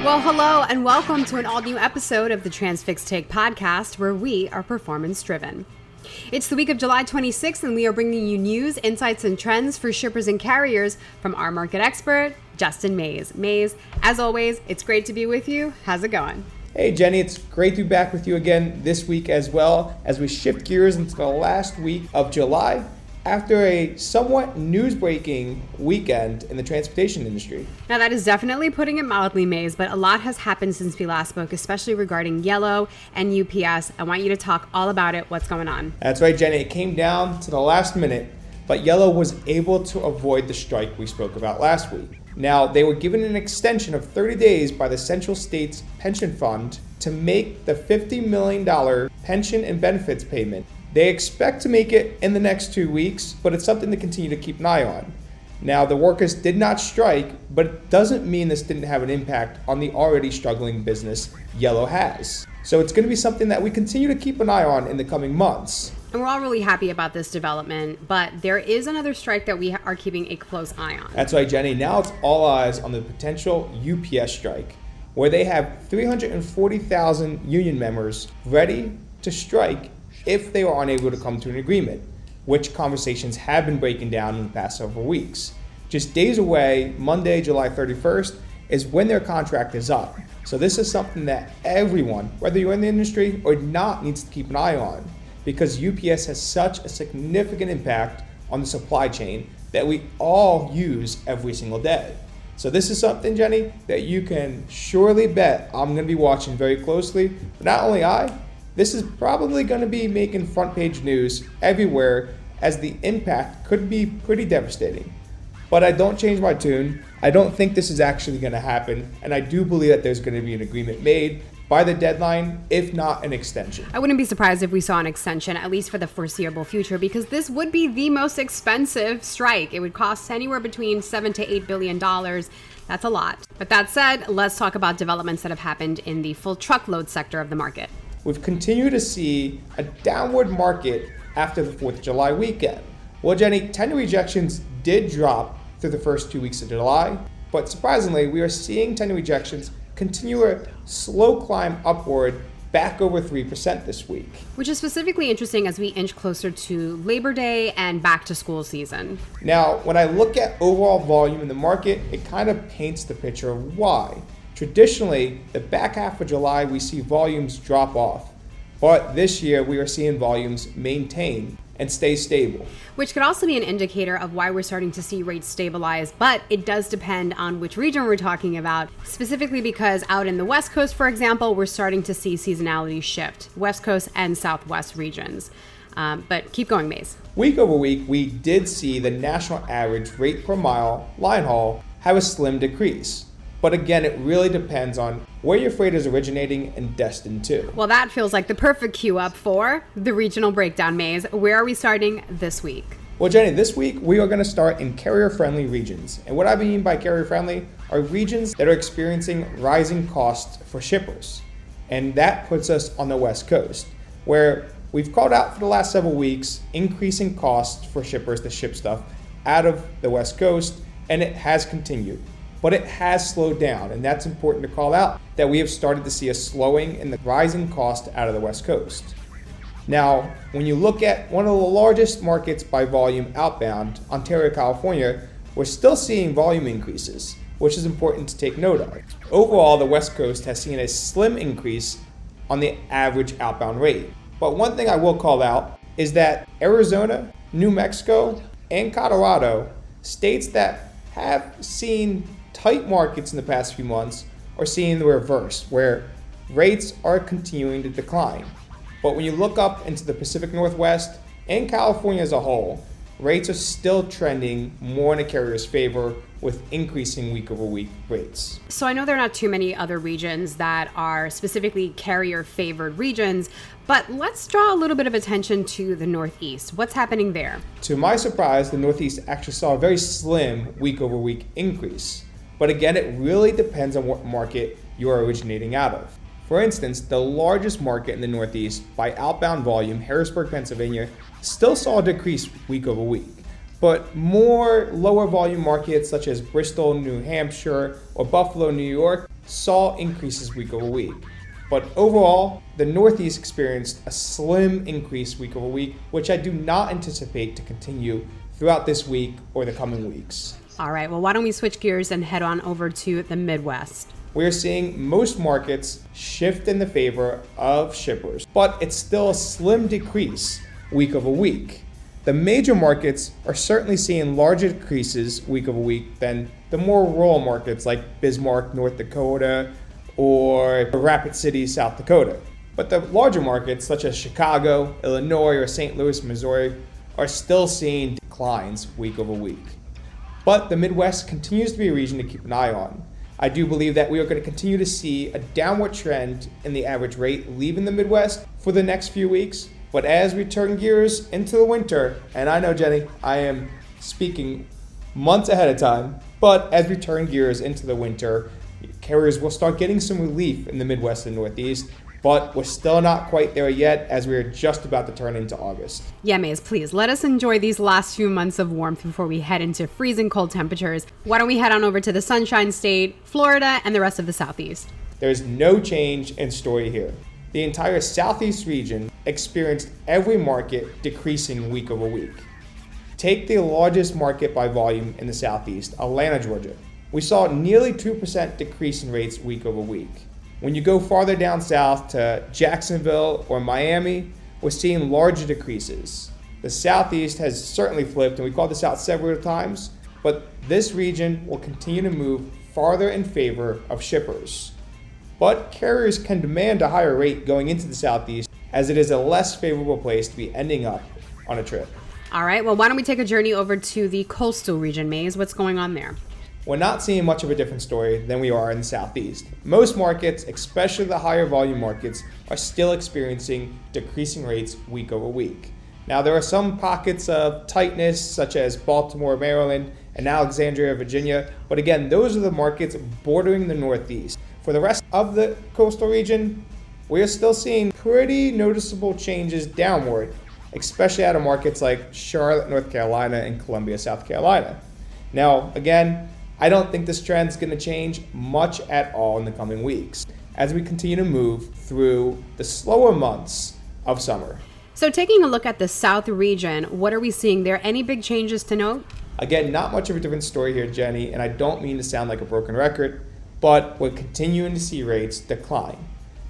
Well, hello and welcome to an all-new episode of the Transfix Take podcast, where we are performance-driven. It's the week of July 26th, and we are bringing you news, insights, and trends for shippers and carriers from our market expert, Justin Mays. Mays, as always, it's great to be with you. How's it going? Hey, Jenny, it's great to be back with you again this week as well as we shift gears into the last week of July after a somewhat news-breaking weekend in the transportation industry. Now, that is definitely putting it mildly, Mays, but a lot has happened since we last spoke, especially regarding Yellow and UPS. I want you to talk all about it. What's going on? That's right, Jenny. It came down to the last minute, but Yellow was able to avoid the strike we spoke about last week. Now, they were given an extension of 30 days by the Central States Pension Fund to make the $50 million pension and benefits payment. They expect to make it in the next 2 weeks, but it's something to continue to keep an eye on. Now, the workers did not strike, but it doesn't mean this didn't have an impact on the already struggling business Yellow has. So it's going to be something that we continue to keep an eye on in the coming months. And we're all really happy about this development, but there is another strike that we are keeping a close eye on. That's right, Jenny. Now it's all eyes on the potential UPS strike, where they have 340,000 union members ready to strike if they are unable to come to an agreement, which conversations have been breaking down in the past several weeks. Just days away, Monday, July 31st, is when their contract is up. So this is something that everyone, whether you're in the industry or not, needs to keep an eye on, because UPS has such a significant impact on the supply chain that we all use every single day. So this is something, Jenny, that you can surely bet I'm going to be watching very closely. But not only this is probably going to be making front page news everywhere, as the impact could be pretty devastating. But I don't change my tune. I don't think this is actually going to happen, and I do believe that there's going to be an agreement made by the deadline, if not an extension. I wouldn't be surprised if we saw an extension, at least for the foreseeable future, because this would be the most expensive strike. It would cost anywhere between $7 to $8 billion. That's a lot. But that said, let's talk about developments that have happened in the full truckload sector of the market. We've continued to see a downward market after the 4th of July weekend. Well, Jenny, tender rejections did drop through the first 2 weeks of July, but surprisingly, we are seeing tender rejections continue a slow climb upward back over 3% this week. Which is specifically interesting as we inch closer to Labor Day and back to school season. Now, when I look at overall volume in the market, it kind of paints the picture of why. Traditionally, the back half of July, we see volumes drop off. But this year, we are seeing volumes maintain and stay stable. Which could also be an indicator of why we're starting to see rates stabilize, but it does depend on which region we're talking about, specifically because out in the West Coast, for example, we're starting to see seasonality shift, West Coast and Southwest regions. But keep going, Mays. Week over week, we did see the national average rate per mile line haul have a slim decrease. But again, it really depends on where your freight is originating and destined to. Well, that feels like the perfect cue up for the regional breakdown, Mays. Where are we starting this week? Well, Jenny, this week we are going to start in carrier-friendly regions. And what I mean by carrier-friendly are regions that are experiencing rising costs for shippers. And that puts us on the West Coast, where we've called out for the last several weeks increasing costs for shippers to ship stuff out of the West Coast, and it has continued. But it has slowed down, and that's important to call out, that we have started to see a slowing in the rising cost out of the West Coast. Now, when you look at one of the largest markets by volume outbound, Ontario, California, we're still seeing volume increases, which is important to take note of. Overall, the West Coast has seen a slim increase on the average outbound rate. But one thing I will call out is that Arizona, New Mexico, and Colorado, states that have seen tight markets in the past few months, are seeing the reverse, where rates are continuing to decline. But when you look up into the Pacific Northwest and California as a whole, rates are still trending more in a carrier's favor, with increasing week-over-week rates. So I know there are not too many other regions that are specifically carrier-favored regions, but let's draw a little bit of attention to the Northeast. What's happening there? To my surprise, the Northeast actually saw a very slim week-over-week increase. But again, it really depends on what market you are originating out of. For instance, the largest market in the Northeast by outbound volume, Harrisburg, Pennsylvania, still saw a decrease week over week. But more lower volume markets such as Bristol, New Hampshire, or Buffalo, New York, saw increases week over week. But overall, the Northeast experienced a slim increase week over week, which I do not anticipate to continue throughout this week or the coming weeks. All right, well, why don't we switch gears and head on over to the Midwest? We're seeing most markets shift in the favor of shippers, but it's still a slim decrease week over week. The major markets are certainly seeing larger decreases week over week than the more rural markets like Bismarck, North Dakota, or Rapid City, South Dakota. But the larger markets such as Chicago, Illinois, or St. Louis, Missouri are still seeing declines week over week. But the Midwest continues to be a region to keep an eye on. I do believe that we are going to continue to see a downward trend in the average rate leaving the Midwest for the next few weeks. But as we turn gears into the winter, and I know, Jenny, I am speaking months ahead of time, but as we turn gears into the winter, carriers will start getting some relief in the Midwest and Northeast, but we're still not quite there yet as we're just about to turn into August. Yeah, Maze, please let us enjoy these last few months of warmth before we head into freezing cold temperatures. Why don't we head on over to the Sunshine State, Florida, and the rest of the Southeast? There's no change in story here. The entire Southeast region experienced every market decreasing week over week. Take the largest market by volume in the Southeast, Atlanta, Georgia. We saw nearly 2% decrease in rates week over week. When you go farther down south to Jacksonville or Miami, we're seeing larger decreases. The Southeast has certainly flipped, and we called this out several times, but this region will continue to move farther in favor of shippers. But carriers can demand a higher rate going into the Southeast as it is a less favorable place to be ending up on a trip. All right, well, why don't we take a journey over to the coastal region, Maze? What's going on there? We're not seeing much of a different story than we are in the Southeast. Most markets, especially the higher volume markets, are still experiencing decreasing rates week over week. Now, there are some pockets of tightness, such as Baltimore, Maryland, and Alexandria, Virginia, but again, those are the markets bordering the Northeast. For the rest of the coastal region, we are still seeing pretty noticeable changes downward, especially out of markets like Charlotte, North Carolina, and Columbia, South Carolina. Now, again, I don't think this trend is going to change much at all in the coming weeks as we continue to move through the slower months of summer. So taking a look at the South region, what are we seeing there? Any big changes to note? Again, not much of a different story here, Jenny, and I don't mean to sound like a broken record, but we're continuing to see rates decline.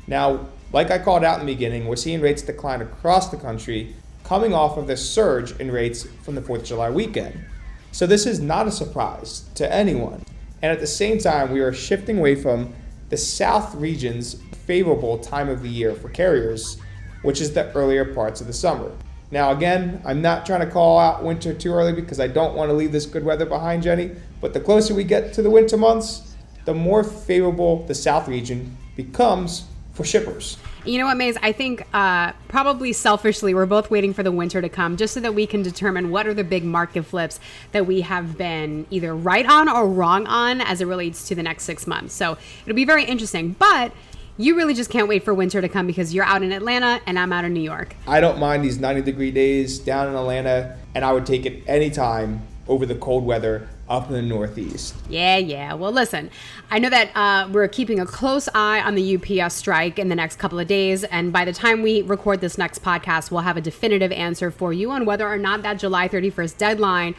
Now, like I called out in the beginning, we're seeing rates decline across the country coming off of the surge in rates from the 4th of July weekend. So this is not a surprise to anyone. And at the same time, we are shifting away from the South region's favorable time of the year for carriers, which is the earlier parts of the summer. Now again, I'm not trying to call out winter too early because I don't want to leave this good weather behind, Jenny, but the closer we get to the winter months, the more favorable the South region becomes for shippers. You know what, Maze? I think probably selfishly, we're both waiting for the winter to come just so that we can determine what are the big market flips that we have been either right on or wrong on as it relates to the next 6 months. So it'll be very interesting. But you really just can't wait for winter to come because you're out in Atlanta and I'm out in New York. I don't mind these 90-degree days down in Atlanta, and I would take it anytime over the cold weather up in the Northeast. Yeah. Well, listen, I know that we're keeping a close eye on the UPS strike in the next couple of days. And by the time we record this next podcast, we'll have a definitive answer for you on whether or not that July 31st deadline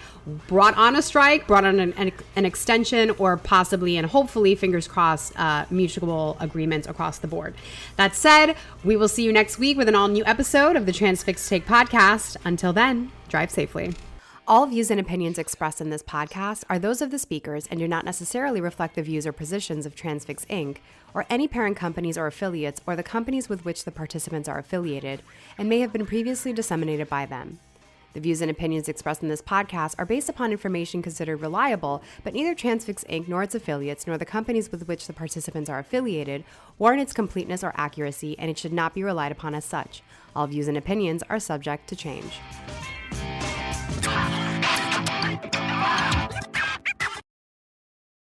brought on a strike, brought on an extension, or possibly and hopefully, fingers crossed, mutual agreements across the board. That said, we will see you next week with an all-new episode of the Transfix Take podcast. Until then, drive safely. All views and opinions expressed in this podcast are those of the speakers and do not necessarily reflect the views or positions of Transfix Inc. or any parent companies or affiliates or the companies with which the participants are affiliated and may have been previously disseminated by them. The views and opinions expressed in this podcast are based upon information considered reliable, but neither Transfix Inc. nor its affiliates nor the companies with which the participants are affiliated warrant its completeness or accuracy, and it should not be relied upon as such. All views and opinions are subject to change.